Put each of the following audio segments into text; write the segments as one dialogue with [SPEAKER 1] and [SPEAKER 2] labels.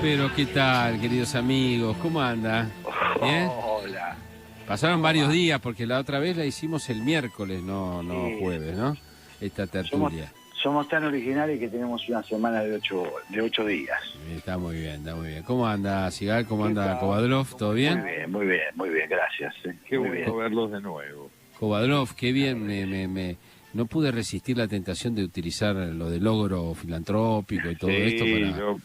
[SPEAKER 1] Pero ¿qué tal, queridos amigos? ¿Cómo anda? ¿Bien?
[SPEAKER 2] Hola.
[SPEAKER 1] Pasaron varios días porque la otra vez la hicimos el miércoles, no
[SPEAKER 2] Sí.
[SPEAKER 1] jueves, ¿no? Esta tertulia.
[SPEAKER 2] Somos tan originales que tenemos una semana de ocho días.
[SPEAKER 1] Está muy bien, está muy bien. ¿Cómo anda Sigal? ¿Cómo
[SPEAKER 2] ¿Qué
[SPEAKER 1] anda
[SPEAKER 2] tal?
[SPEAKER 1] Kovadlov? ¿Todo bien?
[SPEAKER 2] Muy bien, gracias.
[SPEAKER 3] Qué
[SPEAKER 2] Muy
[SPEAKER 3] bueno
[SPEAKER 2] bien.
[SPEAKER 3] verlos de nuevo.
[SPEAKER 1] Kovadlov, qué bien, no pude resistir la tentación de utilizar lo del logro filantrópico y todo esto para... ¿no?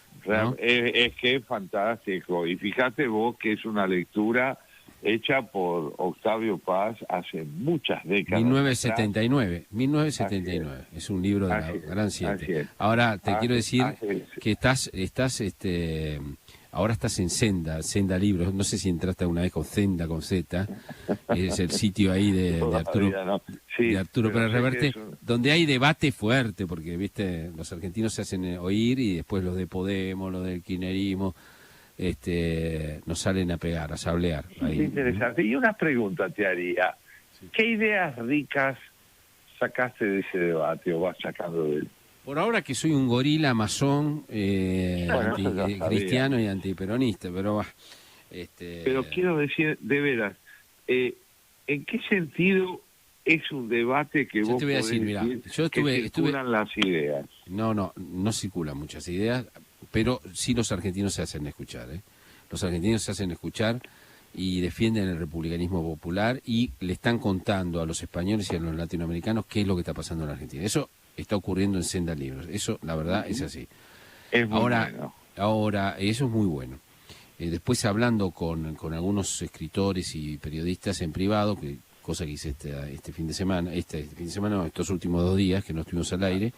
[SPEAKER 3] Es que es fantástico. Y fíjate vos que es una lectura hecha por Octavio Paz hace muchas décadas.
[SPEAKER 1] 1979. Es un libro de la Gran Siete. Ahora te quiero decir que ahora estás en Senda Libros. No sé si entraste alguna vez con Senda con Z. Es el sitio ahí de Arturo,
[SPEAKER 3] no. Sí,
[SPEAKER 1] de Arturo Pérez Reverte,
[SPEAKER 3] un...
[SPEAKER 1] donde hay debate fuerte, porque viste, los argentinos se hacen oír y después los de Podemos, los del kirchnerismo, nos salen a pegar, a sablear.
[SPEAKER 3] Qué interesante. Y una pregunta te haría.
[SPEAKER 1] Sí.
[SPEAKER 3] ¿Qué ideas ricas sacaste de ese debate o vas sacando de él?
[SPEAKER 1] Por ahora que soy un gorila masón, cristiano y antiperonista, pero
[SPEAKER 3] Pero quiero decir, de veras, ¿en qué sentido es un debate que
[SPEAKER 1] yo
[SPEAKER 3] vos
[SPEAKER 1] te voy a
[SPEAKER 3] podés
[SPEAKER 1] decir, mira,
[SPEAKER 3] decir
[SPEAKER 1] yo
[SPEAKER 3] que circulan las ideas?
[SPEAKER 1] No circulan muchas ideas, pero sí los argentinos se hacen escuchar, ¿eh? Los argentinos se hacen escuchar y defienden el republicanismo popular y le están contando a los españoles y a los latinoamericanos qué es lo que está pasando en la Argentina. Eso está ocurriendo en Senda Libros, eso la verdad es así.
[SPEAKER 3] Es muy bueno.
[SPEAKER 1] Ahora, eso es muy bueno. Después hablando con algunos escritores y periodistas en privado, cosa que hice este fin de semana, estos últimos 2 días que no estuvimos al aire,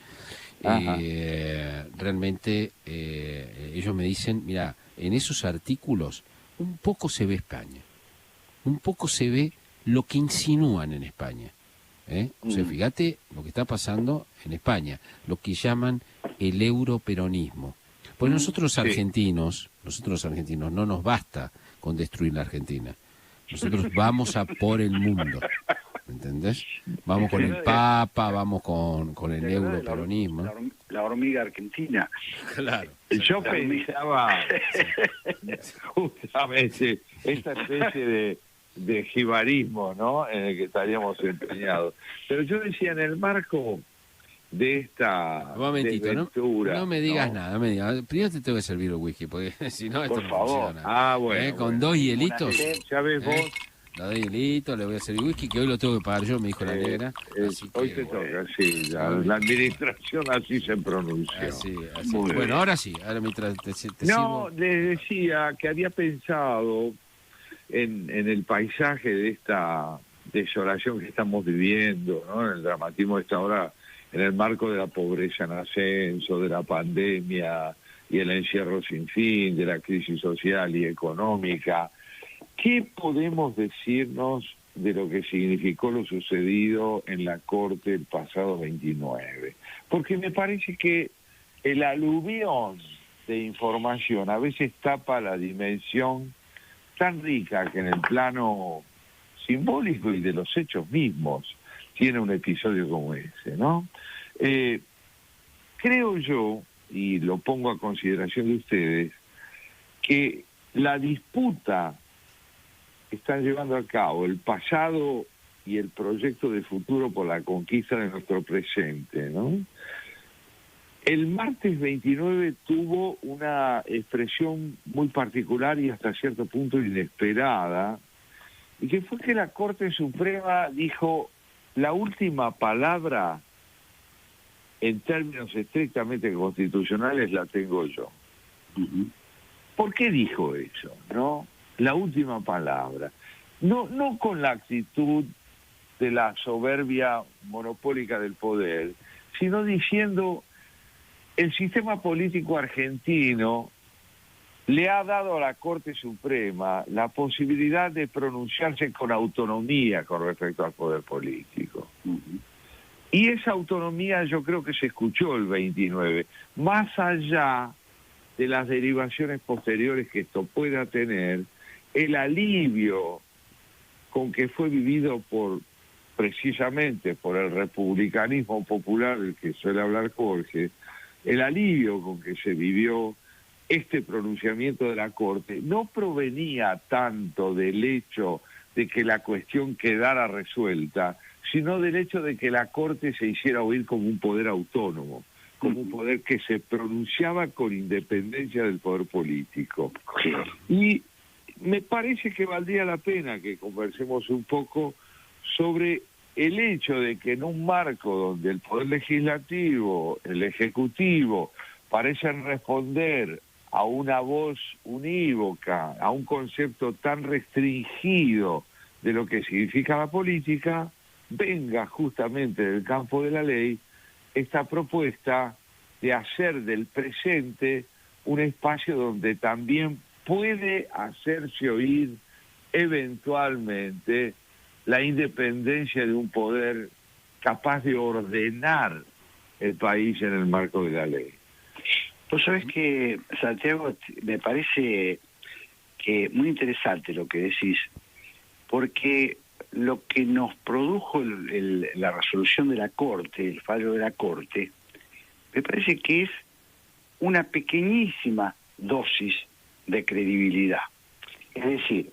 [SPEAKER 1] realmente ellos me dicen, mira, en esos artículos un poco se ve España, un poco se ve lo que insinúan en España. O sea, fíjate lo que está pasando en España, lo que llaman el europeronismo. Pues nosotros los argentinos no nos basta con destruir la Argentina. Nosotros vamos a por el mundo, ¿entendés? Vamos con el Papa, vamos con el europeronismo.
[SPEAKER 2] La hormiga argentina.
[SPEAKER 1] Claro.
[SPEAKER 3] Yo pensaba justamente esta especie de jibarismo, ¿no?, en el que estaríamos empeñados. Pero yo decía, en el marco de esta desventura...
[SPEAKER 1] No me digas nada, no me digas. Primero te tengo que servir el whisky, porque si no esto
[SPEAKER 2] Por
[SPEAKER 1] no
[SPEAKER 2] favor.
[SPEAKER 1] funciona.
[SPEAKER 3] Bueno.
[SPEAKER 1] Con 2 hielitos.
[SPEAKER 3] Ya ves vos.
[SPEAKER 1] La doy hielitos, le voy a servir whisky, que hoy lo tengo que pagar yo, me dijo la negra.
[SPEAKER 3] Hoy te toca, sí. La administración así se pronunció.
[SPEAKER 1] Así. Bueno, ahora sí, ahora mientras te
[SPEAKER 3] No,
[SPEAKER 1] sirvo.
[SPEAKER 3] les decía que había pensado en el paisaje de esta desolación que estamos viviendo, ¿no?, en el dramatismo de esta hora, en el marco de la pobreza en ascenso, de la pandemia y el encierro sin fin, de la crisis social y económica. ¿Qué podemos decirnos de lo que significó lo sucedido en la Corte el pasado 29? Porque me parece que el aluvión de información a veces tapa la dimensión tan rica que en el plano simbólico y de los hechos mismos tiene un episodio como ese, ¿no? Creo yo, y lo pongo a consideración de ustedes, que la disputa que están llevando a cabo el pasado y el proyecto de futuro por la conquista de nuestro presente, ¿no?, el martes 29 tuvo una expresión muy particular y hasta cierto punto inesperada, y que fue que la Corte Suprema dijo: la última palabra en términos estrictamente constitucionales la tengo yo. ¿Por qué dijo eso, no? La última palabra. No con la actitud de la soberbia monopólica del poder, sino diciendo: el sistema político argentino le ha dado a la Corte Suprema la posibilidad de pronunciarse con autonomía con respecto al poder político. Y esa autonomía yo creo que se escuchó el 29, más allá de las derivaciones posteriores que esto pueda tener, el alivio con que fue vivido precisamente por el republicanismo popular del que suele hablar Jorge, el alivio con que se vivió este pronunciamiento de la Corte no provenía tanto del hecho de que la cuestión quedara resuelta, sino del hecho de que la Corte se hiciera oír como un poder autónomo, como un poder que se pronunciaba con independencia del poder político. Y me parece que valdría la pena que conversemos un poco sobre el hecho de que en un marco donde el Poder Legislativo, el Ejecutivo, parecen responder a una voz unívoca, a un concepto tan restringido de lo que significa la política, venga justamente del campo de la ley esta propuesta de hacer del presente un espacio donde también puede hacerse oír eventualmente la independencia de un poder capaz de ordenar el país en el marco de la ley.
[SPEAKER 2] Vos sabés que, Santiago, me parece que muy interesante lo que decís, porque lo que nos produjo la resolución de la Corte, el fallo de la Corte, me parece que es una pequeñísima dosis de credibilidad. Es decir,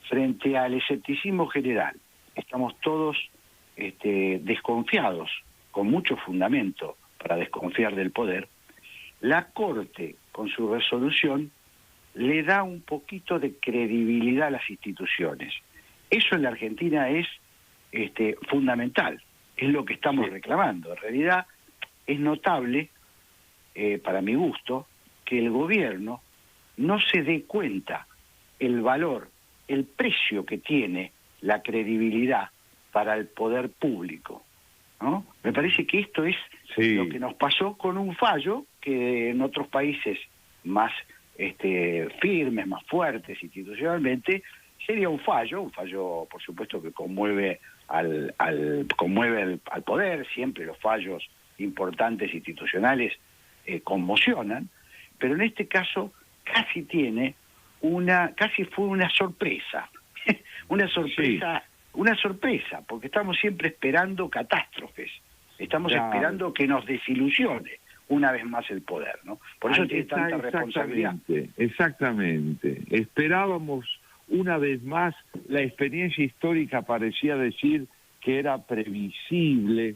[SPEAKER 2] frente al escepticismo general, estamos todos desconfiados, con mucho fundamento para desconfiar del poder. La Corte, con su resolución, le da un poquito de credibilidad a las instituciones. Eso en la Argentina es fundamental, es lo que estamos reclamando. En realidad es notable, para mi gusto, que el gobierno no se dé cuenta el valor, el precio que tiene la credibilidad para el poder público, ¿no? Me parece que esto es lo que nos pasó con un fallo que en otros países más firmes, más fuertes institucionalmente, sería un fallo por supuesto que conmueve al poder. Siempre los fallos importantes institucionales conmocionan, pero en este caso casi fue una sorpresa, una sorpresa, porque estamos siempre esperando catástrofes, estamos esperando que nos desilusione una vez más el poder, ¿no? Por eso tiene tanta responsabilidad.
[SPEAKER 3] Exactamente. Esperábamos una vez más, la experiencia histórica parecía decir que era previsible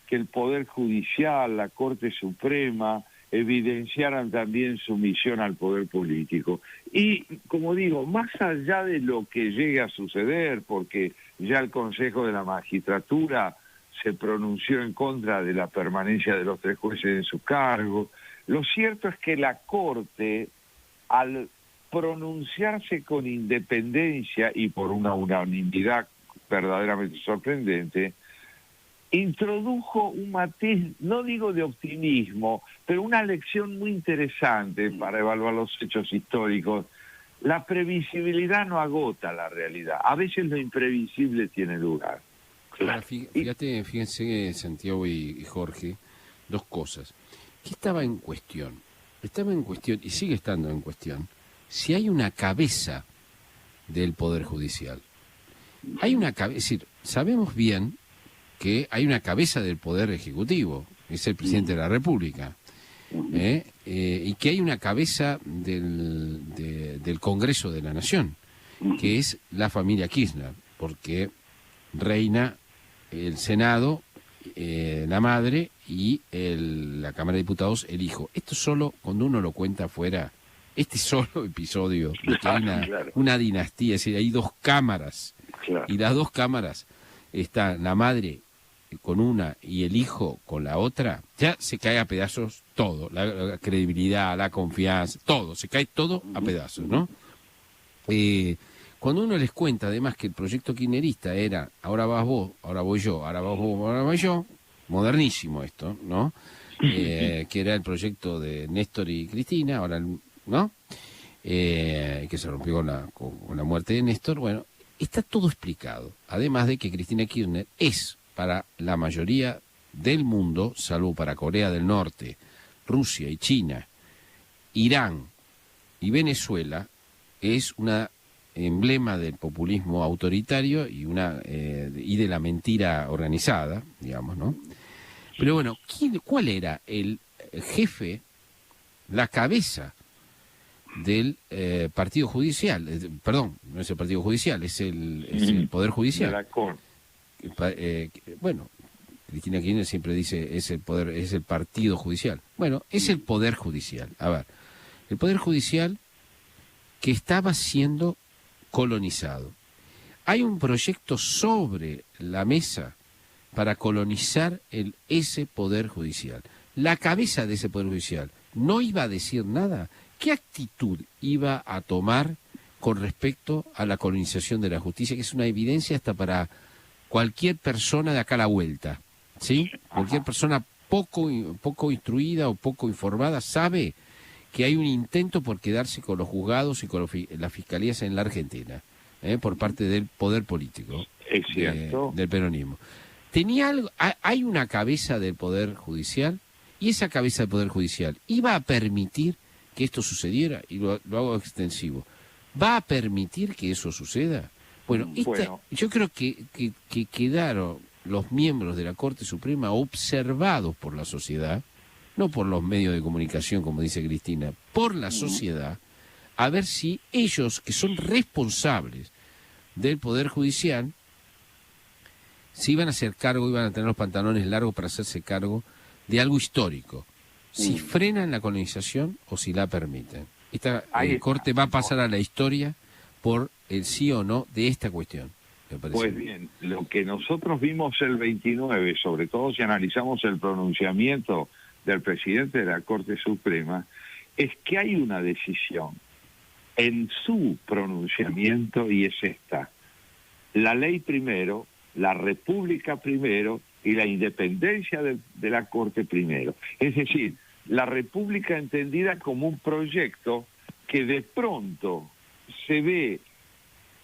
[SPEAKER 3] que el Poder Judicial, la Corte Suprema, evidenciaran también su misión al poder político. Y, como digo, más allá de lo que llegue a suceder, porque ya el Consejo de la Magistratura se pronunció en contra de la permanencia de los 3 jueces en su cargo, lo cierto es que la Corte, al pronunciarse con independencia y por una unanimidad verdaderamente sorprendente, introdujo un matiz, no digo de optimismo, pero una lección muy interesante para evaluar los hechos históricos. La previsibilidad no agota la realidad, a veces lo imprevisible tiene lugar.
[SPEAKER 1] Ahora, fíjense, Santiago y Jorge, dos cosas. ¿Qué estaba en cuestión? Estaba en cuestión, y sigue estando en cuestión, si hay una cabeza del Poder Judicial. Hay una cabeza, es decir, sabemos bien que hay una cabeza del Poder Ejecutivo, que es el Presidente de la República, y que hay una cabeza del Congreso de la Nación, que es la familia Kirchner, porque reina el Senado, la madre, y la Cámara de Diputados, el hijo. Esto solo, cuando uno lo cuenta afuera, este solo episodio de que hay una dinastía, es decir, hay 2 cámaras, y las 2 cámaras está la madre con una y el hijo con la otra, ya se cae a pedazos todo, la credibilidad, la confianza, todo, se cae todo a pedazos, ¿no? Cuando uno les cuenta además que el proyecto kirchnerista era ahora vas vos, ahora voy yo, ahora vas vos, ahora voy yo, modernísimo esto, ¿no? Que era el proyecto de Néstor y Cristina, ahora, ¿no? Que se rompió con la muerte de Néstor. Bueno, está todo explicado, además de que Cristina Kirchner es, para la mayoría del mundo, salvo para Corea del Norte, Rusia y China, Irán y Venezuela, es una emblema del populismo autoritario y de la mentira organizada, digamos, ¿no? Pero bueno, ¿cuál era el jefe, la cabeza del Partido Judicial. Perdón, no es el Partido Judicial, es el Poder Judicial.
[SPEAKER 3] De la Corte.
[SPEAKER 1] Bueno, Cristina Kirchner siempre dice es el Partido Judicial. Bueno, es el Poder Judicial. A ver, el Poder Judicial que estaba siendo colonizado. Hay un proyecto sobre la mesa para colonizar ese Poder Judicial. La cabeza de ese Poder Judicial no iba a decir nada. ¿Qué actitud iba a tomar con respecto a la colonización de la justicia? Que es una evidencia hasta para cualquier persona de acá a la vuelta, ¿sí? Cualquier persona poco instruida o poco informada sabe que hay un intento por quedarse con los juzgados y con las fiscalías en la Argentina, por parte del poder político,
[SPEAKER 3] Es cierto.
[SPEAKER 1] del peronismo. Hay una cabeza del Poder Judicial, y esa cabeza del Poder Judicial iba a permitir que esto sucediera, y lo hago extensivo. ¿Va a permitir que eso suceda? Bueno, yo creo que quedaron los miembros de la Corte Suprema observados por la sociedad, no por los medios de comunicación, como dice Cristina, por la sociedad, a ver si ellos, que son responsables del Poder Judicial, se iban a hacer cargo, iban a tener los pantalones largos para hacerse cargo de algo histórico. Si frenan la colonización o si la permiten. Esta Corte va a pasar a la historia por el sí o no de esta cuestión.
[SPEAKER 3] Pues bien, lo que nosotros vimos el 29, sobre todo si analizamos el pronunciamiento del presidente de la Corte Suprema, es que hay una decisión en su pronunciamiento y es esta: la ley primero, la república primero y la independencia de la Corte primero. Es decir, la república entendida como un proyecto que de pronto se ve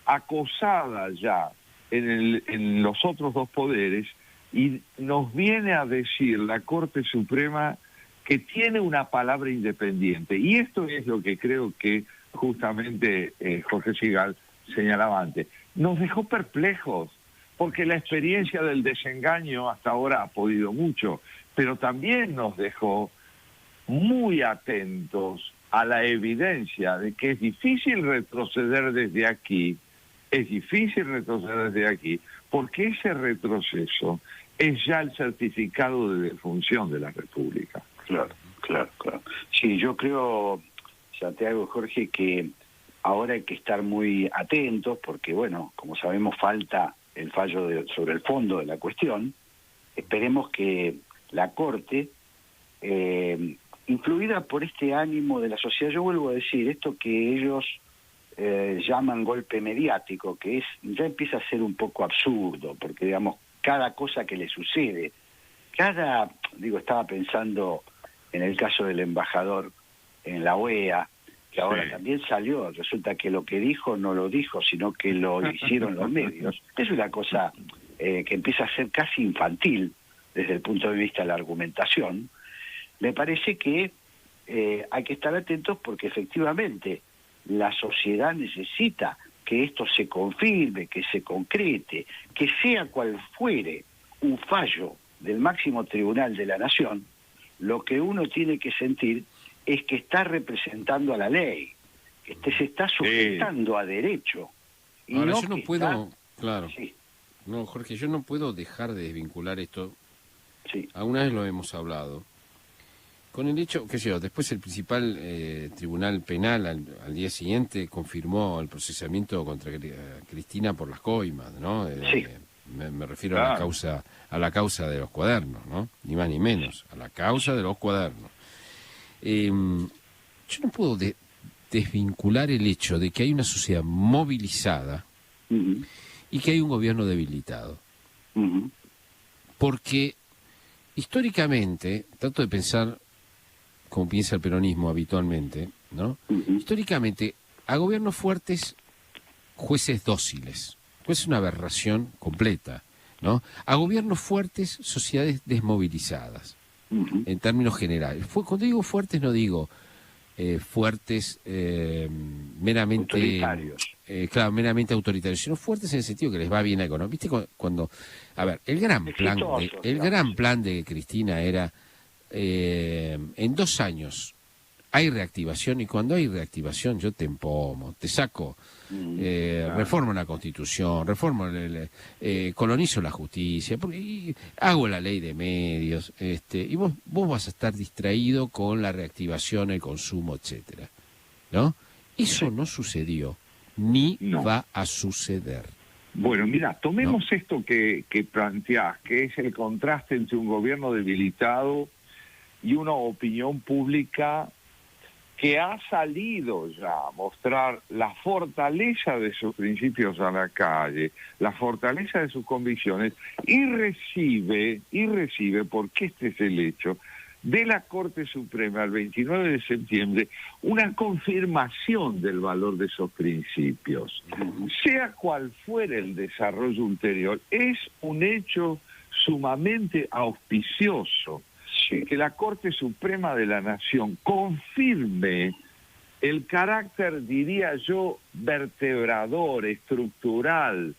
[SPEAKER 3] acosada ya en los otros dos poderes, y nos viene a decir la Corte Suprema que tiene una palabra independiente. Y esto es lo que creo que justamente Jorge Sigal señalaba antes. Nos dejó perplejos, porque la experiencia del desengaño hasta ahora ha podido mucho, pero también nos dejó muy atentos a la evidencia de que es difícil retroceder desde aquí, porque ese retroceso es ya el certificado de defunción de la República.
[SPEAKER 2] Claro. Sí, yo creo, Santiago, Jorge, que ahora hay que estar muy atentos porque, bueno, como sabemos, falta el fallo sobre el fondo de la cuestión. Esperemos que la Corte, influida por este ánimo de la sociedad, yo vuelvo a decir, esto que ellos llaman golpe mediático, que ya empieza a ser un poco absurdo, porque, digamos, cada cosa que le sucede, estaba pensando en el caso del embajador en la OEA, que ahora también salió, resulta que lo que dijo no lo dijo, sino que lo hicieron los medios. Es una cosa que empieza a ser casi infantil desde el punto de vista de la argumentación. Me parece que hay que estar atentos porque efectivamente la sociedad necesita que esto se confirme, que se concrete, que sea cual fuere un fallo del máximo tribunal de la nación, lo que uno tiene que sentir es que está representando a la ley, que se está sujetando a derecho. Y
[SPEAKER 1] ahora,
[SPEAKER 2] no
[SPEAKER 1] yo no puedo,
[SPEAKER 2] Sí.
[SPEAKER 1] No, Jorge, yo no puedo dejar de desvincular esto.
[SPEAKER 2] Sí.
[SPEAKER 1] Alguna vez lo hemos hablado. Con el hecho, después el principal tribunal penal al día siguiente confirmó el procesamiento contra Cristina por las coimas, ¿no?
[SPEAKER 2] Sí.
[SPEAKER 1] Me refiero a la causa de los cuadernos, ¿no? Ni más ni menos, a la causa de los cuadernos. Yo no puedo desvincular el hecho de que hay una sociedad movilizada y que hay un gobierno debilitado. Porque históricamente, trato de pensar como piensa el peronismo habitualmente, ¿no? Históricamente, a gobiernos fuertes, jueces dóciles. Pues es una aberración completa, ¿no? A gobiernos fuertes, sociedades desmovilizadas, en términos generales. Cuando digo fuertes, no digo fuertes meramente
[SPEAKER 2] autoritarios.
[SPEAKER 1] Meramente autoritarios, sino fuertes en el sentido que les va bien la economía. ¿Viste cuando a ver, el gran plan de Cristina era en 2 años hay reactivación, y cuando hay reactivación yo te empomo, te saco, reformo la Constitución, colonizo la justicia, y hago la ley de medios, y vos vas a estar distraído con la reactivación, el consumo, etcétera, ¿no? Eso no sucedió, ni va a suceder.
[SPEAKER 3] Bueno, mira, tomemos esto que planteás, que es el contraste entre un gobierno debilitado y una opinión pública que ha salido ya a mostrar la fortaleza de sus principios a la calle, la fortaleza de sus convicciones, y recibe, porque este es el hecho, de la Corte Suprema el 29 de septiembre, una confirmación del valor de esos principios. Sea cual fuera el desarrollo ulterior, es un hecho sumamente auspicioso que la Corte Suprema de la Nación confirme el carácter, diría yo, vertebrador, estructural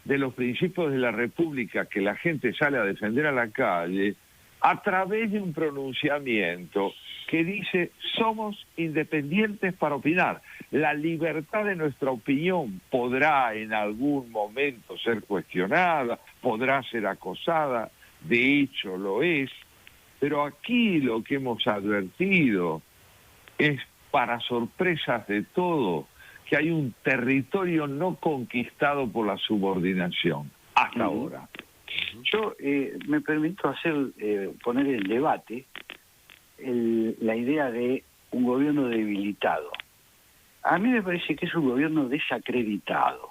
[SPEAKER 3] de los principios de la República que la gente sale a defender a la calle a través de un pronunciamiento que dice: somos independientes para opinar. La libertad de nuestra opinión podrá en algún momento ser cuestionada, podrá ser acosada, de hecho lo es, pero aquí lo que hemos advertido es, para sorpresas de todo, que hay un territorio no conquistado por la subordinación, hasta ahora.
[SPEAKER 2] Yo me permito poner en debate la idea de un gobierno debilitado. A mí me parece que es un gobierno desacreditado.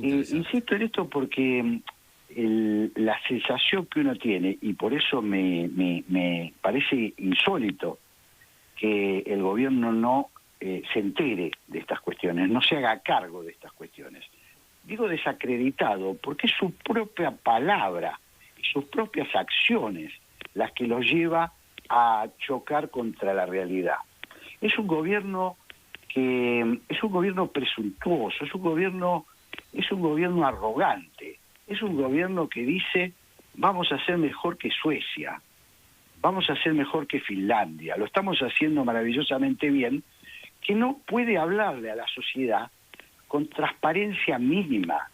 [SPEAKER 2] Insisto en esto porque la sensación que uno tiene, y por eso me parece insólito que el gobierno no se entere de estas cuestiones, no se haga cargo de estas cuestiones. Digo desacreditado porque es su propia palabra y sus propias acciones las que los lleva a chocar contra la realidad. Es un gobierno presuntuoso, es un gobierno arrogante, es un gobierno que dice: vamos a ser mejor que Suecia, vamos a ser mejor que Finlandia, lo estamos haciendo maravillosamente bien, que no puede hablarle a la sociedad con transparencia mínima,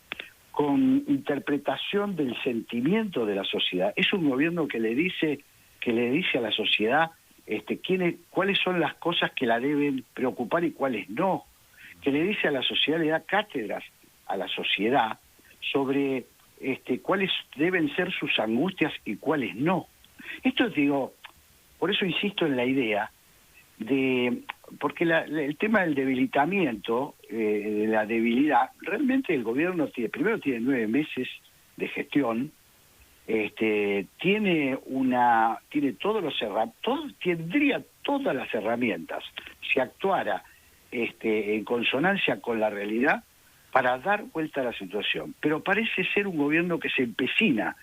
[SPEAKER 2] con interpretación del sentimiento de la sociedad. Es un gobierno que le dice a la sociedad cuáles son las cosas que la deben preocupar y cuáles no, que le dice a la sociedad, le da cátedras a la sociedad sobre cuáles deben ser sus angustias y cuáles no. Esto por eso insisto en la idea porque el tema del debilitamiento, de la debilidad, realmente el gobierno primero tiene 9 meses de gestión, tendría todas las herramientas, si actuara en consonancia con la realidad, para dar vuelta a la situación. Pero parece ser un gobierno que se empecina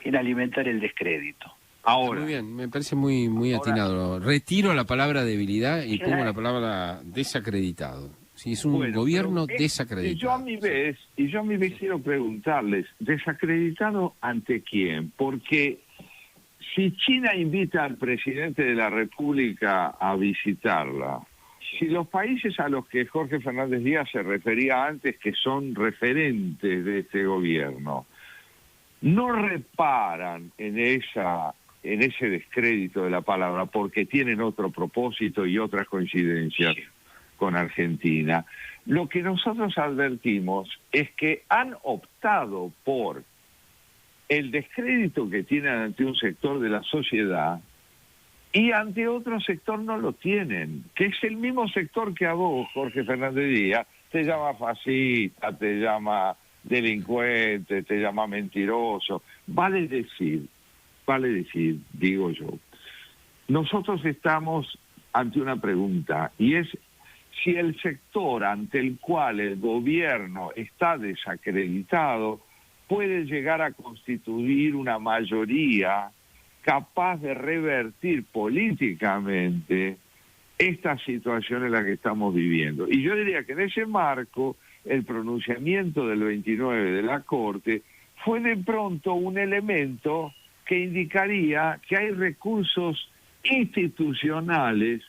[SPEAKER 2] en alimentar el descrédito.
[SPEAKER 1] Ahora, muy bien, me parece muy atinado. Retiro la palabra debilidad y pongo la palabra desacreditado. Sí, es un gobierno desacreditado.
[SPEAKER 3] Y yo a mi vez quiero preguntarles, ¿desacreditado ante quién? Porque si China invita al presidente de la República a visitarla, si los países a los que Jorge Fernández Díaz se refería antes, que son referentes de este gobierno, no reparan en ese descrédito de la palabra porque tienen otro propósito y otras coincidencias con Argentina, lo que nosotros advertimos es que han optado por el descrédito que tienen ante un sector de la sociedad y ante otro sector no lo tienen, que es el mismo sector que a vos, Jorge Fernández Díaz, te llama fascista, te llama delincuente, te llama mentiroso. Vale decir, digo yo, nosotros estamos ante una pregunta, y es si el sector ante el cual el gobierno está desacreditado puede llegar a constituir una mayoría capaz de revertir políticamente esta situación en la que estamos viviendo. Y yo diría que en ese marco, el pronunciamiento del 29 de la Corte fue de pronto un elemento que indicaría que hay recursos institucionales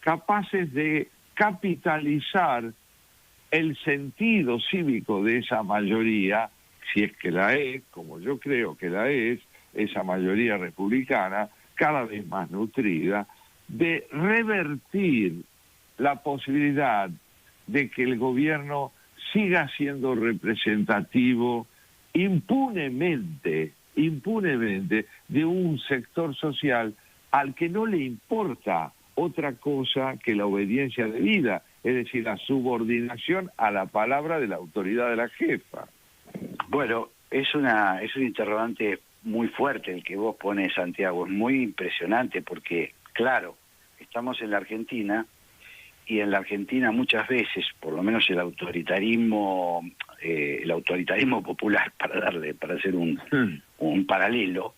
[SPEAKER 3] capaces de capitalizar el sentido cívico de esa mayoría, si es que la es, como yo creo que la es, esa mayoría republicana, cada vez más nutrida, de revertir la posibilidad de que el gobierno siga siendo representativo impunemente de un sector social al que no le importa otra cosa que la obediencia debida, es decir, la subordinación a la palabra de la autoridad de la jefa.
[SPEAKER 2] Bueno, es un interrogante muy fuerte el que vos pones, Santiago, es muy impresionante porque, claro, estamos en la Argentina y en la Argentina muchas veces, por lo menos el autoritarismo popular, para hacer un paralelo,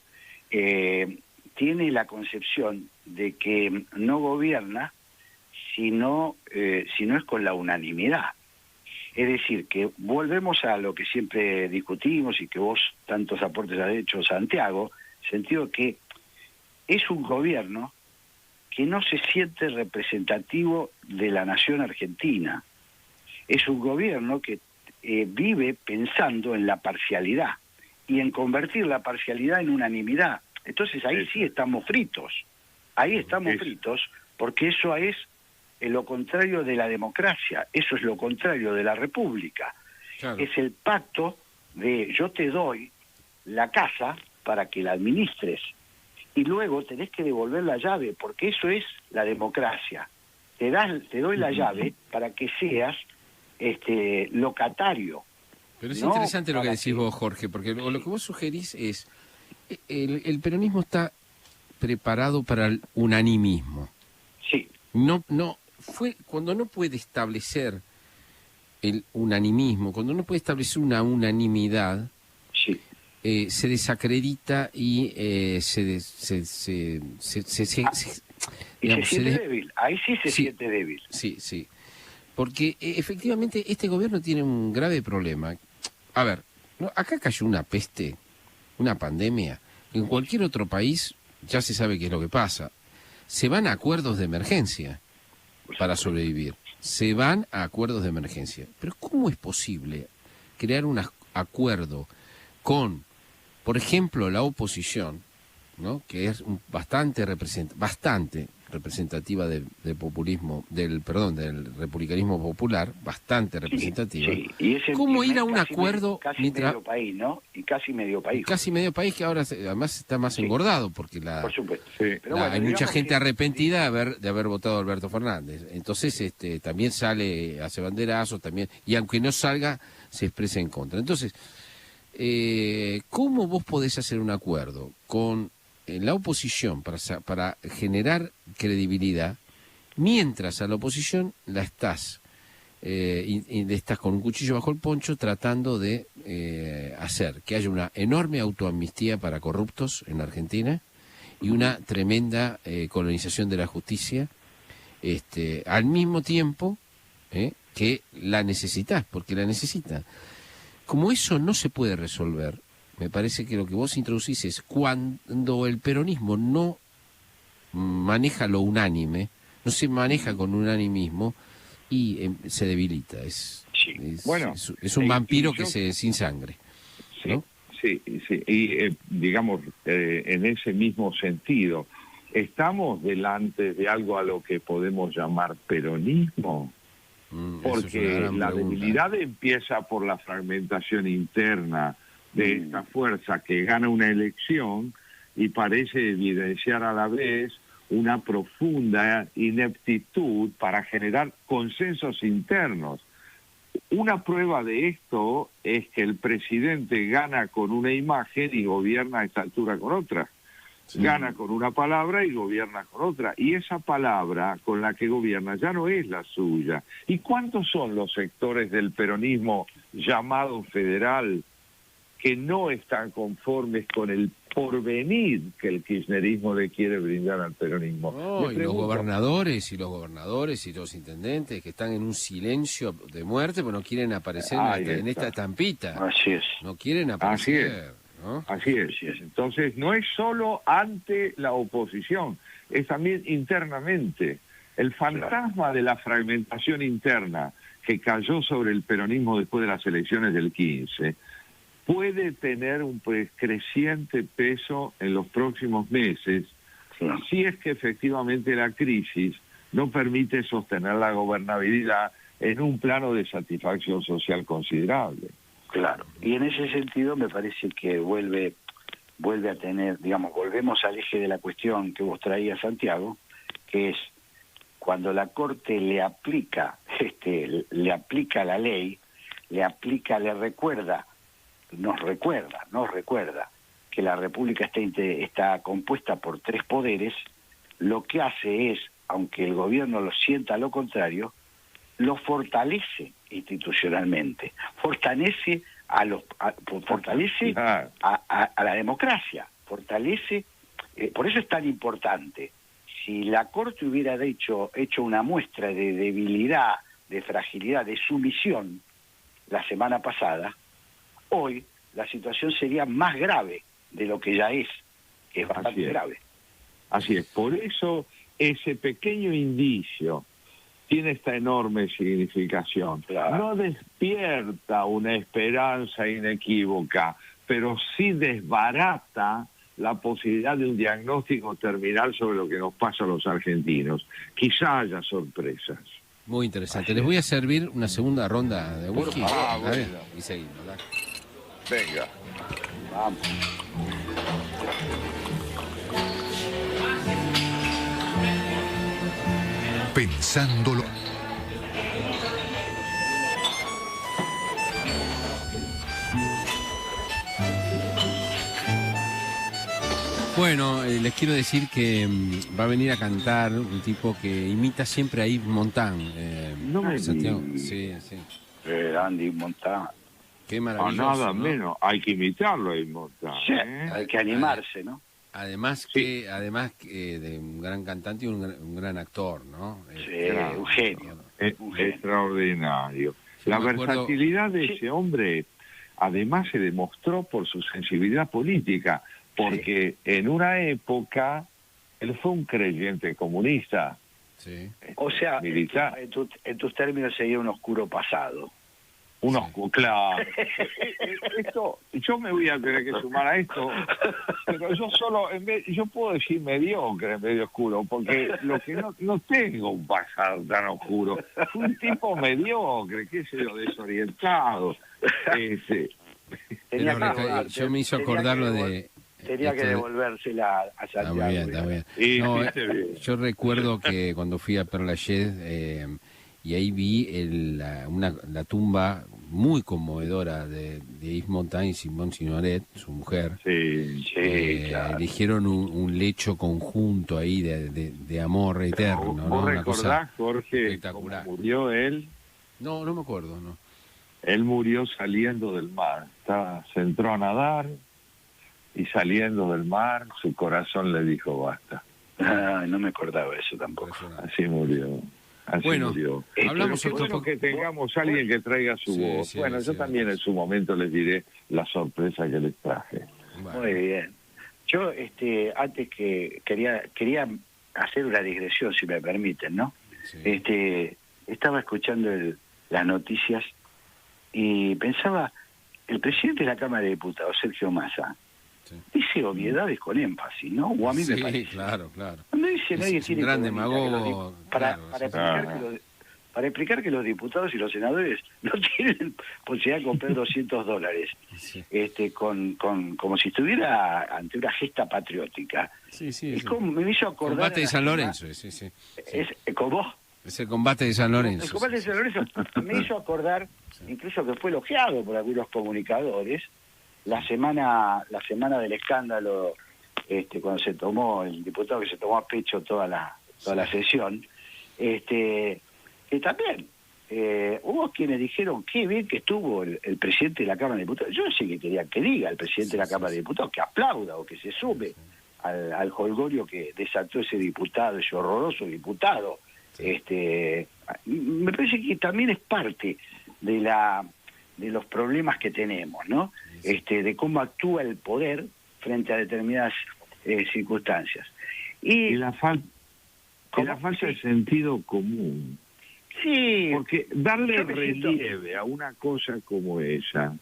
[SPEAKER 2] tiene la concepción de que no gobierna si no es con la unanimidad. Es decir, que volvemos a lo que siempre discutimos y que vos tantos aportes has hecho, Santiago, sentido que es un gobierno que no se siente representativo de la nación argentina. Es un gobierno que vive pensando en la parcialidad y en convertir la parcialidad en unanimidad. Entonces ahí sí estamos fritos. Ahí estamos fritos porque eso es lo contrario de la democracia, eso es lo contrario de la república. Claro. Es el pacto de yo te doy la casa para que la administres y luego tenés que devolver la llave, porque eso es la democracia. Te doy la llave para que seas locatario.
[SPEAKER 1] Pero es interesante lo que decís vos, Jorge, porque lo que vos sugerís es el peronismo está preparado para el unanimismo.
[SPEAKER 2] Sí.
[SPEAKER 1] No fue cuando no puede establecer el unanimismo, cuando no puede establecer una unanimidad,
[SPEAKER 2] sí.
[SPEAKER 1] Se desacredita y se
[SPEAKER 2] siente débil. Ahí sí se siente débil.
[SPEAKER 1] Sí, sí. Porque efectivamente este gobierno tiene un grave problema. A ver, acá cayó una peste, una pandemia. En cualquier otro país ya se sabe qué es lo que pasa. Se van a acuerdos de emergencia para sobrevivir. Se van a acuerdos de emergencia. Pero ¿cómo es posible crear un acuerdo con, por ejemplo, la oposición, ¿no?, que es bastante representativa del populismo, del republicanismo popular, bastante representativa?
[SPEAKER 2] Sí, sí. Y
[SPEAKER 1] ¿Cómo ir a un acuerdo
[SPEAKER 2] medio país, ¿no? Y casi medio país.
[SPEAKER 1] Casi medio país que ahora además está más engordado porque
[SPEAKER 2] por supuesto.
[SPEAKER 1] Pero hay mucha gente arrepentida de haber votado a Alberto Fernández. Entonces también hace banderazos también, y aunque no salga se expresa en contra. Entonces, ¿cómo vos podés hacer un acuerdo con la oposición para generar credibilidad mientras a la oposición la estás estás con un cuchillo bajo el poncho tratando de hacer que haya una enorme autoamnistía para corruptos en Argentina y una tremenda colonización de la justicia al mismo tiempo que la necesitas, porque la necesitas? Como eso no se puede resolver, me parece que lo que vos introducís es cuando el peronismo no maneja lo unánime, no se maneja con unanimismo y se debilita. Es un vampiro sin sangre. ¿No?
[SPEAKER 3] Sí. Y digamos, en ese mismo sentido, ¿estamos delante de algo a lo que podemos llamar peronismo? Porque la debilidad empieza por la fragmentación interna de esta fuerza que gana una elección y parece evidenciar a la vez una profunda ineptitud para generar consensos internos. Una prueba de esto es que el presidente gana con una imagen y gobierna a esta altura con otra. Sí. Gana con una palabra y gobierna con otra. Y esa palabra con la que gobierna ya no es la suya. ¿Y cuántos son los sectores del peronismo llamado federal que no están conformes con el porvenir que el kirchnerismo le quiere brindar al peronismo?
[SPEAKER 1] No, y los gobernadores y los intendentes que están en un silencio de muerte, pues no quieren aparecer en esta estampita.
[SPEAKER 2] Así es.
[SPEAKER 1] No quieren aparecer.
[SPEAKER 3] Así es. Entonces no es solo ante la oposición, es también internamente. El fantasma de la fragmentación interna que cayó sobre el peronismo después de las elecciones del 15 puede tener un creciente peso en los próximos meses, si es que efectivamente la crisis no permite sostener la gobernabilidad en un plano de satisfacción social considerable.
[SPEAKER 2] Claro, y en ese sentido me parece que vuelve a tener, digamos, volvemos al eje de la cuestión que vos traías, Santiago, que es cuando la Corte le aplica la ley, nos recuerda que la República está compuesta por 3 poderes. Lo que hace es, aunque el gobierno lo sienta lo contrario, lo fortalece institucionalmente, fortalece a la democracia, fortalece, por eso es tan importante. Si la Corte hubiera hecho una muestra de debilidad, de fragilidad, de sumisión la semana pasada, hoy la situación sería más grave de lo que ya es, que es bastante grave.
[SPEAKER 3] Así es, por eso ese pequeño indicio tiene esta enorme significación.
[SPEAKER 2] Claro.
[SPEAKER 3] No despierta una esperanza inequívoca, pero sí desbarata la posibilidad de un diagnóstico terminal sobre lo que nos pasa a los argentinos. Quizá haya sorpresas.
[SPEAKER 1] Muy interesante. Les voy a servir una segunda ronda de whisky.
[SPEAKER 3] Bueno.
[SPEAKER 1] Y seguimos, ¿verdad?
[SPEAKER 3] Venga.
[SPEAKER 2] Vamos.
[SPEAKER 4] Pensándolo.
[SPEAKER 1] Bueno, les quiero decir que va a venir a cantar un tipo que imita siempre a Yves Montand.
[SPEAKER 3] No me
[SPEAKER 1] Santiago.
[SPEAKER 3] digas.
[SPEAKER 1] Sí.
[SPEAKER 2] Andy Montand.
[SPEAKER 1] Qué
[SPEAKER 3] A
[SPEAKER 1] maravilloso.
[SPEAKER 3] nada
[SPEAKER 1] ¿no?
[SPEAKER 3] menos, hay que imitarlo a Montand.
[SPEAKER 2] Sí, hay que animarse, ¿no?
[SPEAKER 1] Además que de un gran cantante y un gran actor, ¿no?
[SPEAKER 2] Sí, un genio.
[SPEAKER 3] Extraordinario.
[SPEAKER 1] Sí,
[SPEAKER 3] La
[SPEAKER 1] me acuerdo-
[SPEAKER 3] versatilidad de ese hombre, además, se demostró por su sensibilidad política, porque en una época él fue un creyente comunista.
[SPEAKER 1] Sí.
[SPEAKER 2] O sea,
[SPEAKER 3] Militar.
[SPEAKER 2] en tus términos sería un oscuro pasado.
[SPEAKER 3] Claro. Esto, yo me voy a tener que sumar a esto, pero yo puedo decir mediocre, medio oscuro, porque lo que no tengo un pasado tan oscuro. Fue un tipo mediocre, qué sé yo, desorientado.
[SPEAKER 1] Yo me hizo acordar lo de...
[SPEAKER 2] Tenía que devolvérsela a Santiago.
[SPEAKER 1] Está muy bien.
[SPEAKER 3] Y
[SPEAKER 1] No,
[SPEAKER 3] bien.
[SPEAKER 1] yo recuerdo que cuando fui a Père Lachaise y ahí vi la tumba muy conmovedora de Yves Montand y Simone Signoret, su mujer.
[SPEAKER 3] Sí.
[SPEAKER 2] Claro.
[SPEAKER 1] Eligieron un lecho conjunto ahí de amor eterno, ¿no?
[SPEAKER 3] ¿Vos
[SPEAKER 1] Una cosa
[SPEAKER 3] recordás, Jorge,
[SPEAKER 1] espectacular.
[SPEAKER 3] cómo murió él?
[SPEAKER 1] No me acuerdo, ¿no?
[SPEAKER 3] Él murió saliendo del mar. Se entró a nadar y saliendo del mar su corazón le dijo basta.
[SPEAKER 2] No me acordaba eso tampoco.
[SPEAKER 1] Impresionante.
[SPEAKER 3] Así murió.
[SPEAKER 1] Bueno,
[SPEAKER 3] murió.
[SPEAKER 1] hablamos
[SPEAKER 3] Pero qué
[SPEAKER 1] otro
[SPEAKER 3] bueno
[SPEAKER 1] poco.
[SPEAKER 3] que tengamos a alguien que traiga su
[SPEAKER 1] Sí,
[SPEAKER 3] voz.
[SPEAKER 1] sí,
[SPEAKER 3] Bueno,
[SPEAKER 1] sí,
[SPEAKER 3] yo también en su momento les diré la sorpresa que les traje.
[SPEAKER 1] Bueno,
[SPEAKER 2] Muy bien. Yo antes que quería hacer una digresión, si me permiten, ¿no?
[SPEAKER 1] sí.
[SPEAKER 2] Estaba escuchando las noticias y pensaba, el presidente de la Cámara de Diputados, Sergio Massa,
[SPEAKER 1] Sí.
[SPEAKER 2] dice obviedades con énfasis, ¿no? O a mí me
[SPEAKER 1] Sí,
[SPEAKER 2] parece.
[SPEAKER 1] claro.
[SPEAKER 2] Cuando dice nadie
[SPEAKER 1] Es un
[SPEAKER 2] tiene
[SPEAKER 1] gran
[SPEAKER 2] problemita que
[SPEAKER 1] demagogo,
[SPEAKER 2] para
[SPEAKER 1] claro,
[SPEAKER 2] para explicar que los diputados y los senadores no tienen posibilidad de comprar $200
[SPEAKER 1] Sí.
[SPEAKER 2] como si estuviera ante una gesta patriótica.
[SPEAKER 1] Sí,
[SPEAKER 2] Es
[SPEAKER 1] sí.
[SPEAKER 2] como me hizo acordar
[SPEAKER 1] Combate
[SPEAKER 2] a
[SPEAKER 1] de
[SPEAKER 2] la
[SPEAKER 1] San
[SPEAKER 2] semana-
[SPEAKER 1] Lorenzo, sí.
[SPEAKER 2] ¿Cómo?
[SPEAKER 1] Es el combate de San Lorenzo.
[SPEAKER 2] El combate de San Lorenzo me hizo acordar, incluso que fue elogiado por algunos comunicadores, la semana del escándalo, cuando se tomó, el diputado que se tomó a pecho toda la sesión, que también hubo quienes dijeron qué bien que estuvo el presidente de la Cámara de Diputados. Yo no sé qué quería que diga el presidente de la Cámara de Diputados, que aplauda o que se sume al jolgorio que desató ese diputado, ese horroroso diputado. Me parece que también es parte de los problemas que tenemos, ¿no? De cómo actúa el poder frente a determinadas circunstancias.
[SPEAKER 3] Y la falta... en la falta de sentido común.
[SPEAKER 2] Sí.
[SPEAKER 3] Porque darle relieve a una cosa como esa,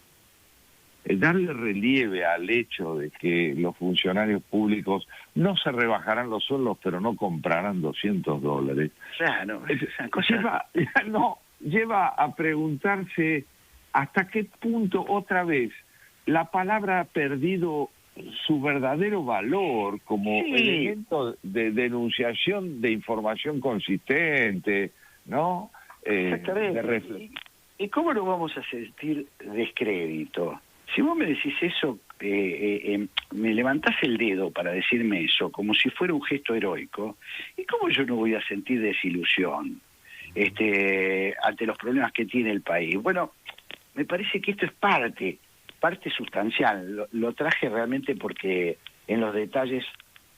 [SPEAKER 3] darle relieve al hecho de que los funcionarios públicos no se rebajarán los sueldos, pero no comprarán $200.
[SPEAKER 2] Claro, esa cosa...
[SPEAKER 3] lleva a preguntarse hasta qué punto otra vez la palabra ha perdido su verdadero valor como elemento de denunciación de información consistente, ¿no?
[SPEAKER 2] Exactamente. ¿Y cómo nos vamos a sentir descrédito? Si vos me decís eso, me levantás el dedo para decirme eso, como si fuera un gesto heroico, ¿y cómo yo no voy a sentir desilusión ante los problemas que tiene el país? Bueno, me parece que esto es parte sustancial. Lo traje realmente porque en los detalles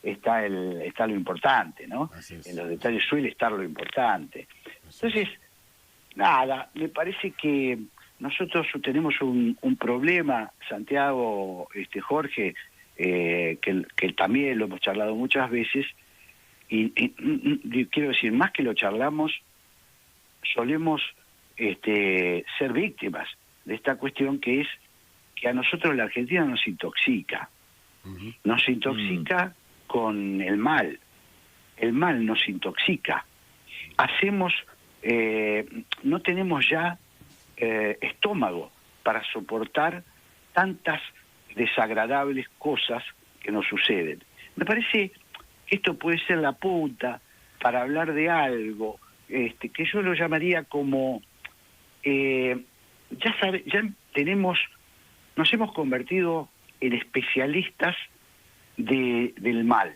[SPEAKER 2] está lo importante, ¿no? En los detalles suele estar lo importante. Entonces, nada, me parece que nosotros tenemos un problema, Santiago, Jorge, que también lo hemos charlado muchas veces, y quiero decir, más que lo charlamos, solemos ser víctimas de esta cuestión que es que a nosotros la Argentina nos intoxica. Nos intoxica con el mal nos intoxica. No tenemos ya estómago para soportar tantas desagradables cosas que nos suceden. Me parece que esto puede ser la punta para hablar de algo que yo lo llamaría como nos hemos convertido en especialistas del mal.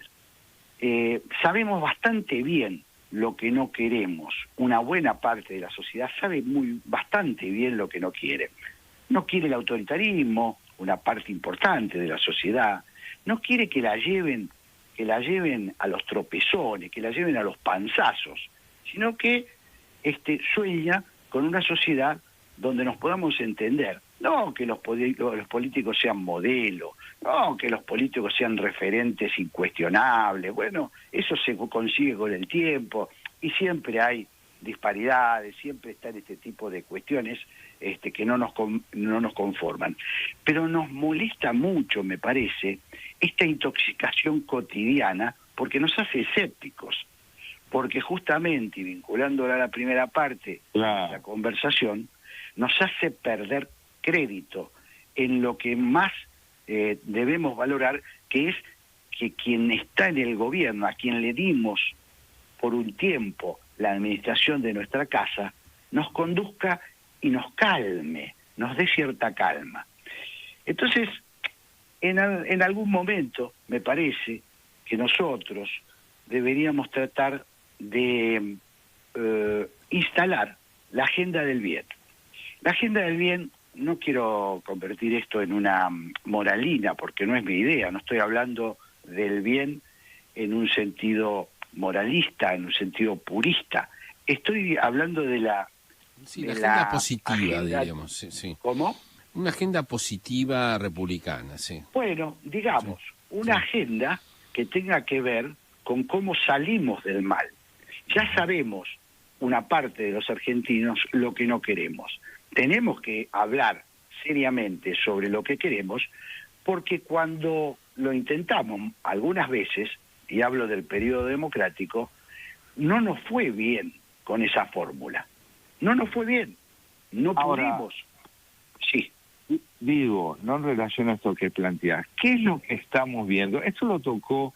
[SPEAKER 2] Sabemos bastante bien lo que no queremos. Una buena parte de la sociedad sabe bastante bien lo que no quiere. No quiere el autoritarismo, una parte importante de la sociedad. No quiere que la lleven a los tropezones, que la lleven a los panzazos, sino que sueña con una sociedad donde nos podamos entender. No que los políticos sean modelo, no que los políticos sean referentes incuestionables. Bueno, eso se consigue con el tiempo y siempre hay disparidades, siempre están este tipo de cuestiones que no nos conforman. Pero nos molesta mucho, me parece, esta intoxicación cotidiana porque nos hace escépticos. Porque justamente, y vinculándola a la primera parte de la conversación, nos hace perder crédito en lo que más debemos valorar, que es que quien está en el gobierno, a quien le dimos por un tiempo la administración de nuestra casa, nos conduzca y nos calme, nos dé cierta calma. Entonces, en algún momento, me parece que nosotros deberíamos tratar de instalar la agenda del bien. La agenda del bien, no quiero convertir esto en una moralina, porque no es mi idea, no estoy hablando del bien en un sentido moralista, en un sentido purista. Estoy hablando de la...
[SPEAKER 1] Sí, la agenda positiva, diríamos. Sí.
[SPEAKER 2] ¿Cómo?
[SPEAKER 1] Una agenda positiva republicana, sí.
[SPEAKER 2] Bueno, digamos, una agenda que tenga que ver con cómo salimos del mal. Ya sabemos, una parte de los argentinos, lo que no queremos. Tenemos que hablar seriamente sobre lo que queremos, porque cuando lo intentamos algunas veces, y hablo del periodo democrático, no nos fue bien con esa fórmula. No nos fue bien. No pudimos. Sí.
[SPEAKER 3] Digo, no en relación a esto que planteás, ¿qué es lo que estamos viendo? Esto lo tocó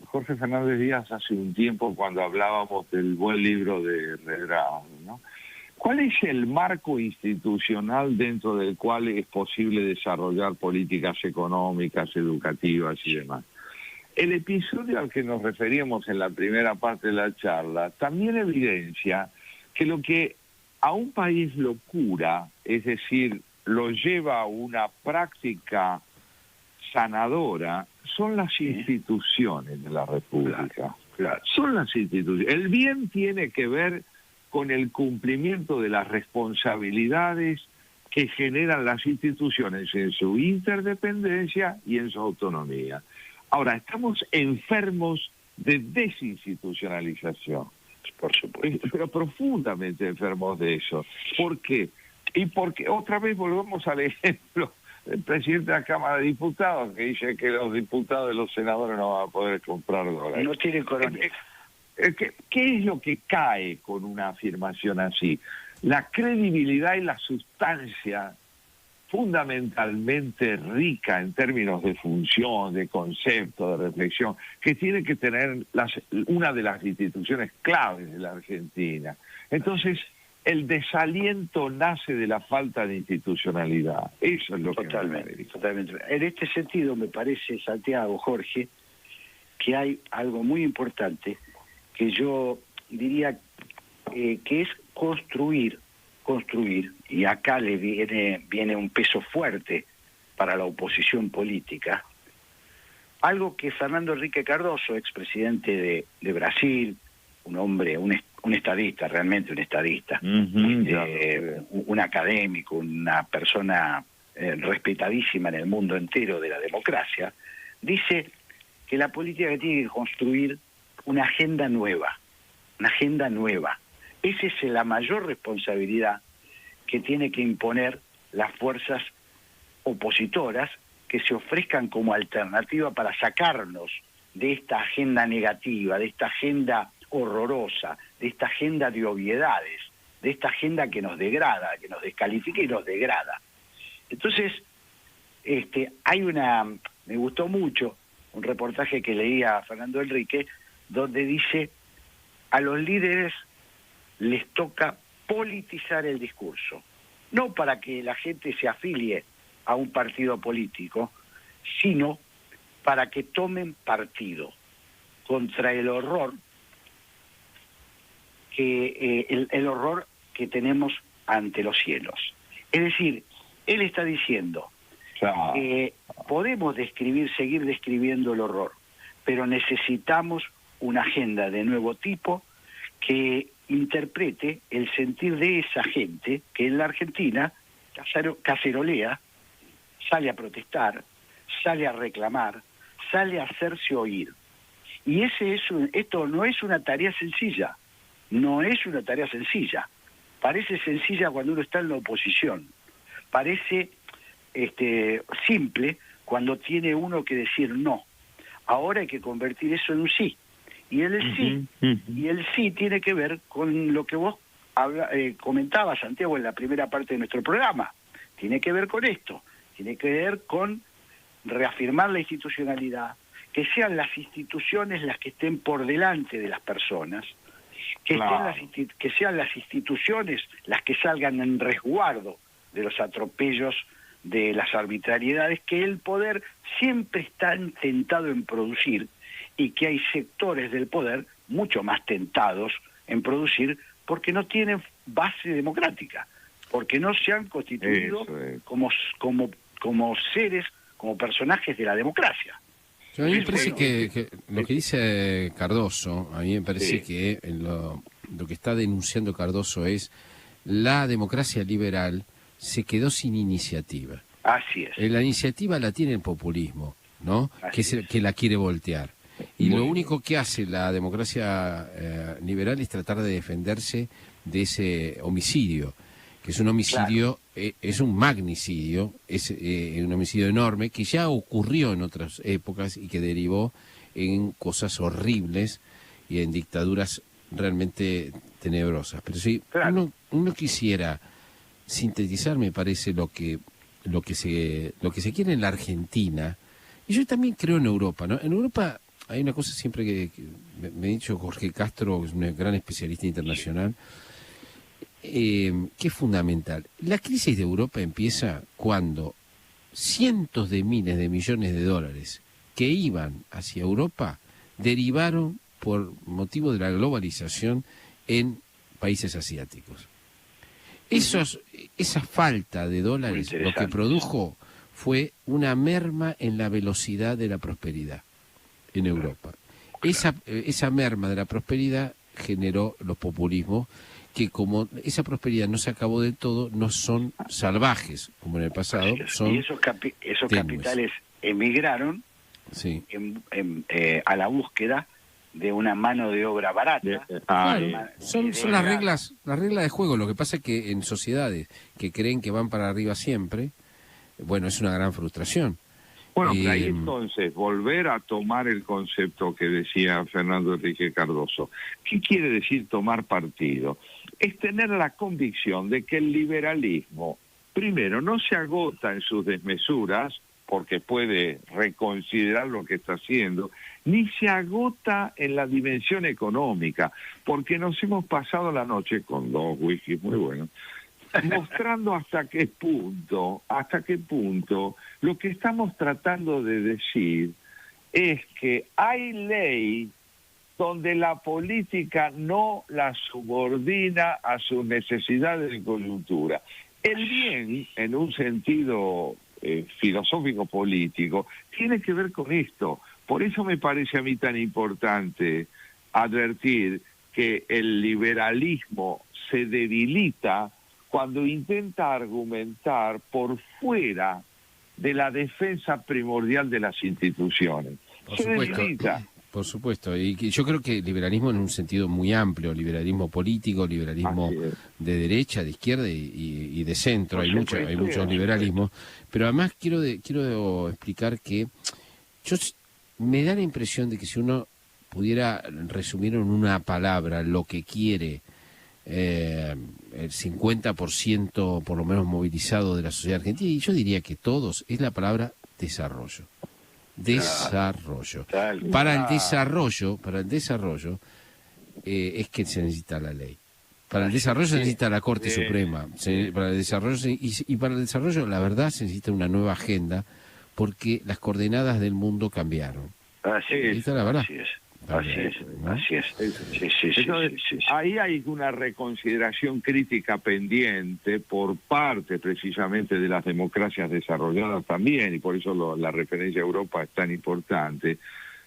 [SPEAKER 3] Jorge Fernández Díaz hace un tiempo cuando hablábamos del buen libro de Redrado, ¿no? ¿Cuál es el marco institucional dentro del cual es posible desarrollar políticas económicas, educativas y demás? El episodio al que nos referíamos en la primera parte de la charla también evidencia que lo que a un país lo cura, es decir, lo lleva a una práctica sanadora, son las instituciones de la República.
[SPEAKER 2] Claro.
[SPEAKER 3] Son las instituciones. El bien tiene que ver con el cumplimiento de las responsabilidades que generan las instituciones en su interdependencia y en su autonomía. Ahora, estamos enfermos de desinstitucionalización.
[SPEAKER 2] Por supuesto.
[SPEAKER 3] Pero profundamente enfermos de eso. ¿Por qué? Y porque otra vez volvemos al ejemplo del presidente de la Cámara de Diputados, que dice que los diputados y los senadores no van a poder comprar dólares.
[SPEAKER 2] No tienen coronel.
[SPEAKER 3] ¿Qué es lo que cae con una afirmación así? La credibilidad y la sustancia fundamentalmente rica en términos de función, de concepto, de reflexión, que tiene que tener una de las instituciones claves de la Argentina. Entonces, el desaliento nace de la falta de institucionalidad. Eso es lo que me parece.
[SPEAKER 2] Totalmente. En este sentido, me parece, Santiago, Jorge, que hay algo muy importante que yo diría que es construir, y acá le viene un peso fuerte para la oposición política, algo que Fernando Henrique Cardoso, expresidente de Brasil, un hombre, un estadista, realmente un estadista, un académico, una persona respetadísima en el mundo entero de la democracia, dice que la política tiene que construir una agenda nueva. Esa es la mayor responsabilidad que tiene que imponer las fuerzas opositoras que se ofrezcan como alternativa para sacarnos de esta agenda negativa, de esta agenda horrorosa, de esta agenda de obviedades, de esta agenda que nos degrada, que nos descalifica y nos degrada. Entonces, me gustó mucho un reportaje que leía Fernando Henrique, donde dice, a los líderes les toca politizar el discurso, no para que la gente se afilie a un partido político, sino para que tomen partido contra el horror el horror que tenemos ante los cielos. Es decir, él está diciendo que podemos seguir describiendo el horror, pero necesitamos una agenda de nuevo tipo que interprete el sentir de esa gente que en la Argentina cacerolea, sale a protestar, sale a reclamar, sale a hacerse oír. Y esto no es una tarea sencilla, Parece sencilla cuando uno está en la oposición, parece simple cuando tiene uno que decir no. Ahora hay que convertir eso en un sí. Y el sí tiene que ver con lo que vos comentabas, Santiago, en la primera parte de nuestro programa. Tiene que ver con esto, tiene que ver con reafirmar la institucionalidad, que sean las instituciones las que estén por delante de las personas, que sean las instituciones las que salgan en resguardo de los atropellos, de las arbitrariedades que el poder siempre está tentado en producir, y que hay sectores del poder mucho más tentados en producir porque no tienen base democrática, porque no se han constituido como seres, como personajes de la democracia.
[SPEAKER 1] A mí me parece que lo que dice Cardoso, a mí me parece que lo que está denunciando Cardoso es la democracia liberal se quedó sin iniciativa.
[SPEAKER 2] Así es.
[SPEAKER 1] La iniciativa la tiene el populismo, ¿no? Que la quiere voltear. Y lo único que hace la democracia liberal es tratar de defenderse de ese homicidio, que es un homicidio, es un magnicidio, es un homicidio enorme que ya ocurrió en otras épocas y que derivó en cosas horribles y en dictaduras realmente tenebrosas. Pero si uno quisiera sintetizar, me parece lo que se quiere en la Argentina, y yo también creo en Europa, ¿no? En Europa hay una cosa siempre que me ha dicho Jorge Castro, que es un gran especialista internacional, que es fundamental. La crisis de Europa empieza cuando cientos de miles de millones de dólares que iban hacia Europa derivaron por motivo de la globalización en países asiáticos. Esa falta de dólares lo que produjo fue una merma en la velocidad de la prosperidad en Europa. Esa merma de la prosperidad generó los populismos, que como esa prosperidad no se acabó del todo, no son salvajes, como en el pasado, son
[SPEAKER 2] y esos capitales emigraron a la búsqueda de una mano de obra barata.
[SPEAKER 1] Claro, son las reglas de juego. Lo que pasa es que en sociedades que creen que van para arriba siempre, bueno, es una gran frustración.
[SPEAKER 3] Bueno, pero ahí entonces, volver a tomar el concepto que decía Fernando Enrique Cardoso. ¿Qué quiere decir tomar partido? Es tener la convicción de que el liberalismo, primero, no se agota en sus desmesuras, porque puede reconsiderar lo que está haciendo, ni se agota en la dimensión económica, porque nos hemos pasado la noche con 2 whiskies muy buenos, mostrando hasta qué punto lo que estamos tratando de decir es que hay ley donde la política no la subordina a sus necesidades de coyuntura. El bien, en un sentido filosófico político, tiene que ver con esto. Por eso me parece a mí tan importante advertir que el liberalismo se debilita cuando intenta argumentar por fuera de la defensa primordial de las instituciones.
[SPEAKER 1] Por supuesto, y yo creo que liberalismo en un sentido muy amplio, liberalismo político, liberalismo de derecha, de izquierda y de centro, hay muchos liberalismos, pero además quiero explicar que me da la impresión de que si uno pudiera resumir en una palabra lo que quiere el 50% por lo menos movilizado de la sociedad argentina, y yo diría que todos, es la palabra desarrollo. Desarrollo. Para el desarrollo es que se necesita la ley. Para el desarrollo se necesita la Corte Suprema. Para el desarrollo y para el desarrollo, la verdad, se necesita una nueva agenda, porque las coordenadas del mundo cambiaron.
[SPEAKER 2] Así es.
[SPEAKER 1] Esta es la verdad.
[SPEAKER 2] Así es. Sí.
[SPEAKER 3] Ahí hay una reconsideración crítica pendiente por parte precisamente de las democracias desarrolladas también, y por eso la referencia a Europa es tan importante.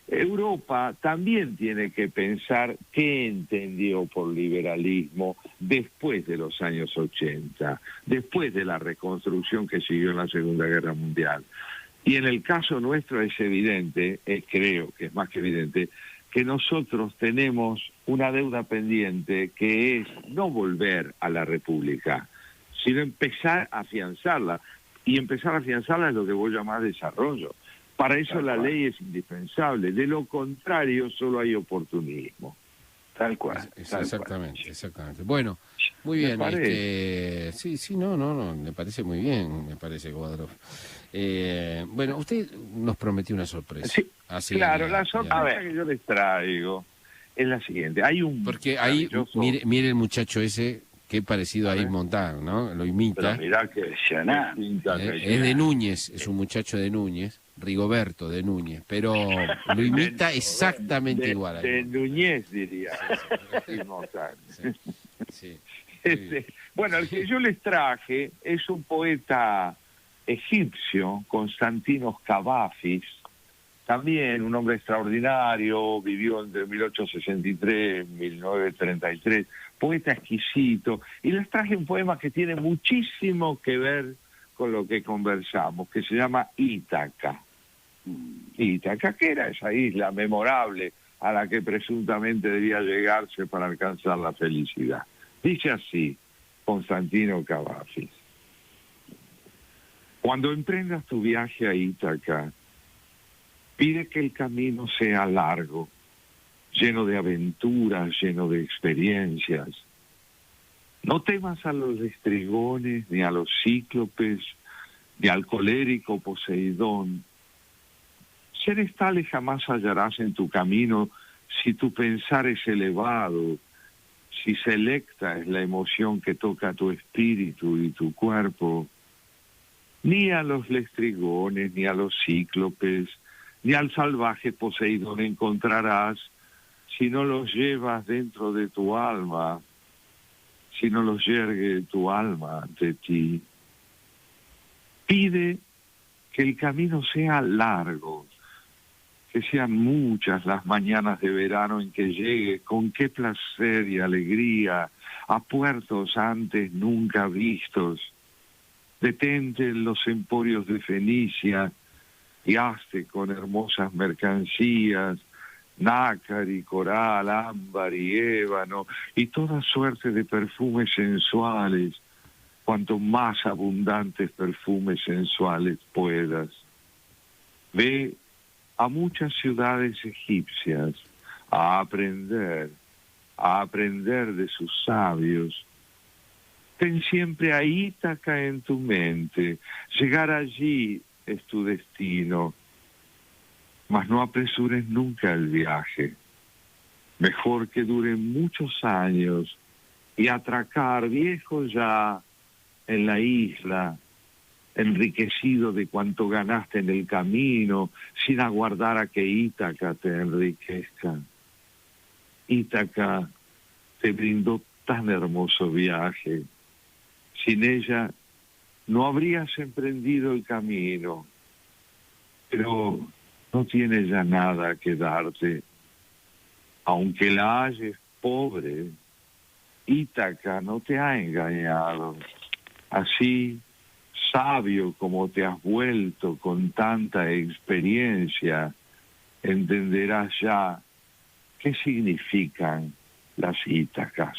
[SPEAKER 3] Europa también tiene que pensar qué entendió por liberalismo después de los años 80, después de la reconstrucción que siguió en la Segunda Guerra Mundial. Y en el caso nuestro es evidente, creo que es más que evidente, que nosotros tenemos una deuda pendiente que es no volver a la República, sino empezar a afianzarla. Y empezar a afianzarla es lo que vos llamás desarrollo. Para eso la ley es indispensable. De lo contrario, solo hay oportunismo.
[SPEAKER 2] Tal cual.
[SPEAKER 1] Exactamente. Bueno, muy bien. Me parece muy bien, me parece, Guadroff. Bueno, usted nos prometió una sorpresa.
[SPEAKER 3] Sí, claro, la sorpresa que yo les traigo es la siguiente.
[SPEAKER 1] Porque ahí, mire el muchacho ese, qué parecido a Yves Montand, ¿no? Lo imita.
[SPEAKER 2] Pero mirá que
[SPEAKER 1] Es de Núñez, es un muchacho de Núñez, Rigoberto de Núñez, pero lo imita exactamente igual.
[SPEAKER 3] De Núñez, diría.
[SPEAKER 1] Sí.
[SPEAKER 3] Bueno, el que yo les traje es un poeta egipcio, Constantinos Cavafis, también un hombre extraordinario, vivió entre 1863 y 1933, poeta exquisito, y les traje un poema que tiene muchísimo que ver con lo que conversamos, que se llama Ítaca. Ítaca, que era esa isla memorable a la que presuntamente debía llegarse para alcanzar la felicidad. Dice así Constantino Cavafis: cuando emprendas tu viaje a Ítaca, pide que el camino sea largo, lleno de aventuras, lleno de experiencias. No temas a los estrigones, ni a los cíclopes, ni al colérico Poseidón. Seres tales jamás hallarás en tu camino si tu pensar es elevado, si selecta es la emoción que toca tu espíritu y tu cuerpo. Ni a los lestrigones, ni a los cíclopes, ni al salvaje Poseidón encontrarás si no los llevas dentro de tu alma, si no los yergue tu alma ante ti. Pide que el camino sea largo, que sean muchas las mañanas de verano en que llegue con qué placer y alegría a puertos antes nunca vistos. Detente en los emporios de Fenicia y hazte con hermosas mercancías nácar y coral, ámbar y ébano, y toda suerte de perfumes sensuales, cuanto más abundantes perfumes sensuales puedas. Ve a muchas ciudades egipcias a aprender de sus sabios. Ten siempre a Ítaca en tu mente, llegar allí es tu destino, mas no apresures nunca el viaje. Mejor que dure muchos años y atracar viejo ya en la isla, enriquecido de cuanto ganaste en el camino, sin aguardar a que Ítaca te enriquezca. Ítaca te brindó tan hermoso viaje. Sin ella no habrías emprendido el camino, pero no tiene ya nada que darte. Aunque la halles pobre, Ítaca no te ha engañado. Así, sabio como te has vuelto con tanta experiencia, entenderás ya qué significan las Ítacas.